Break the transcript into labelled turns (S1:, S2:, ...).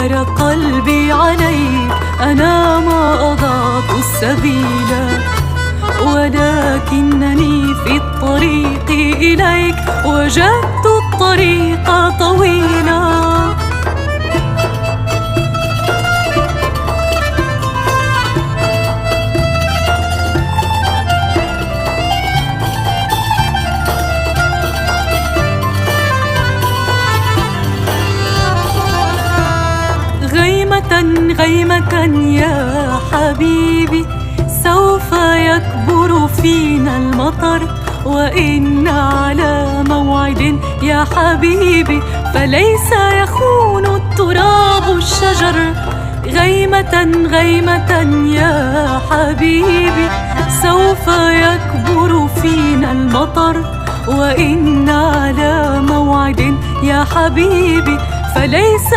S1: سار قلبي عليك، أنا ما أضعت السبيل، ولكنني في الطريق إليك وجدت الطريق طويلا. غيمة يا حبيبي، سوف يكبر فينا المطر، وإن على موعد يا حبيبي، فليس يخون التراب الشجر. غيمة يا حبيبي، سوف يكبر فينا المطر، وإن على موعد يا حبيبي، فليس